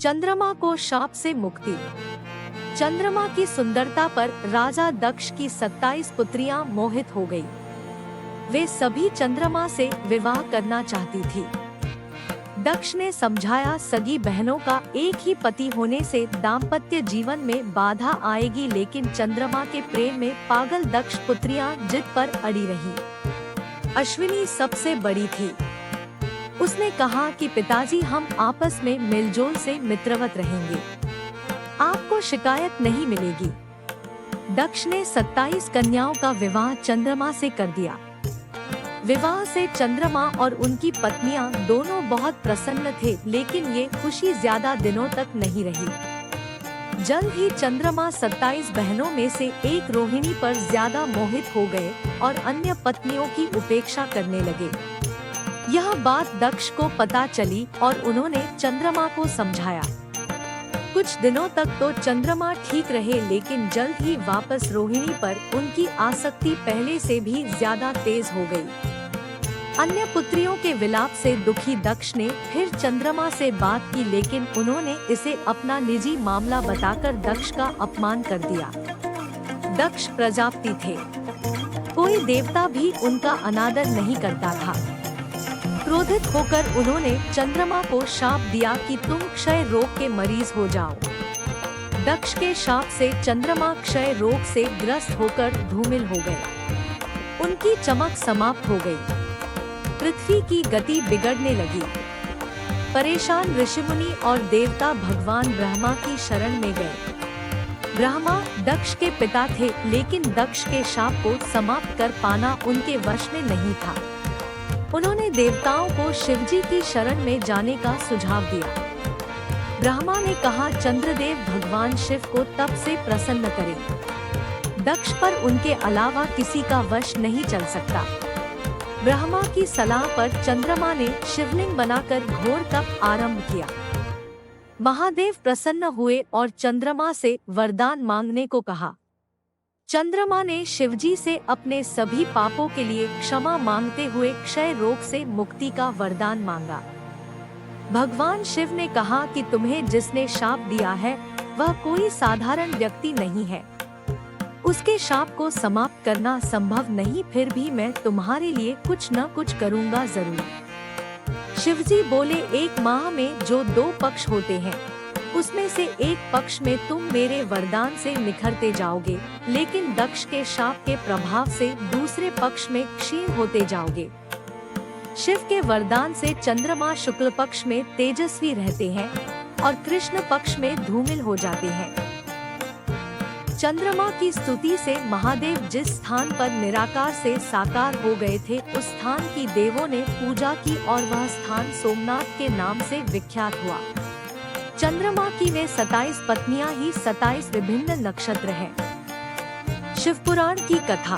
चंद्रमा को शाप से मुक्ति। चंद्रमा की सुंदरता पर राजा दक्ष की 27 पुत्रियां मोहित हो गई। वे सभी चंद्रमा से विवाह करना चाहती थी। दक्ष ने समझाया, सगी बहनों का एक ही पति होने से दाम्पत्य जीवन में बाधा आएगी, लेकिन चंद्रमा के प्रेम में पागल दक्ष पुत्रियां जिद पर अड़ी रही। अश्विनी सबसे बड़ी थी। उसने कहा कि पिताजी, हम आपस में मिलजोल से मित्रवत रहेंगे, आपको शिकायत नहीं मिलेगी। दक्ष ने 27 कन्याओं का विवाह चंद्रमा से कर दिया। विवाह से चंद्रमा और उनकी पत्नियां दोनों बहुत प्रसन्न थे, लेकिन ये खुशी ज्यादा दिनों तक नहीं रही। जल्द ही चंद्रमा 27 बहनों में से एक रोहिणी पर ज्यादा मोहित हो गए और अन्य पत्नियों की उपेक्षा करने लगे। यह बात दक्ष को पता चली और उन्होंने चंद्रमा को समझाया। कुछ दिनों तक तो चंद्रमा ठीक रहे, लेकिन जल्द ही वापस रोहिणी पर उनकी आसक्ति पहले से भी ज्यादा तेज हो गई। अन्य पुत्रियों के विलाप से दुखी दक्ष ने फिर चंद्रमा से बात की, लेकिन उन्होंने इसे अपना निजी मामला बताकर दक्ष का अपमान कर दिया। दक्ष प्रजापति थे, कोई देवता भी उनका अनादर नहीं करता था। क्रोधित होकर उन्होंने चंद्रमा को शाप दिया कि तुम क्षय रोग के मरीज हो जाओ। दक्ष के शाप से चंद्रमा क्षय रोग से ग्रस्त होकर धूमिल हो गए। उनकी चमक समाप्त हो गई। पृथ्वी की गति बिगड़ने लगी। परेशान ऋषिमुनि और देवता भगवान ब्रह्मा की शरण में गए। ब्रह्मा दक्ष के पिता थे, लेकिन दक्ष के शाप को समाप्त कर पाना उनके वश में नहीं था। उन्होंने देवताओं को शिवजी की शरण में जाने का सुझाव दिया। ब्रह्मा ने कहा, चंद्रदेव भगवान शिव को तप से प्रसन्न करें। दक्ष पर उनके अलावा किसी का वश नहीं चल सकता। ब्रह्मा की सलाह पर चंद्रमा ने शिवलिंग बनाकर घोर तप आरंभ किया। महादेव प्रसन्न हुए और चंद्रमा से वरदान मांगने को कहा। चंद्रमा ने शिवजी से अपने सभी पापों के लिए क्षमा मांगते हुए क्षय रोग से मुक्ति का वरदान मांगा। भगवान शिव ने कहा कि तुम्हें जिसने शाप दिया है वह कोई साधारण व्यक्ति नहीं है। उसके शाप को समाप्त करना संभव नहीं, फिर भी मैं तुम्हारे लिए कुछ न कुछ करूँगा जरूर। शिवजी बोले, एक माह में जो 2 पक्ष होते हैं उसमें से एक पक्ष में तुम मेरे वरदान से निखरते जाओगे, लेकिन दक्ष के शाप के प्रभाव से दूसरे पक्ष में क्षीण होते जाओगे। शिव के वरदान से चंद्रमा शुक्ल पक्ष में तेजस्वी रहते हैं और कृष्ण पक्ष में धूमिल हो जाते हैं। चंद्रमा की स्तुति से महादेव जिस स्थान पर निराकार से साकार हो गए थे, उस स्थान की देवों ने पूजा की और वह स्थान सोमनाथ के नाम से विख्यात हुआ। चंद्रमा की वे 27 पत्नियां ही 27 विभिन्न नक्षत्र हैं। शिवपुराण की कथा।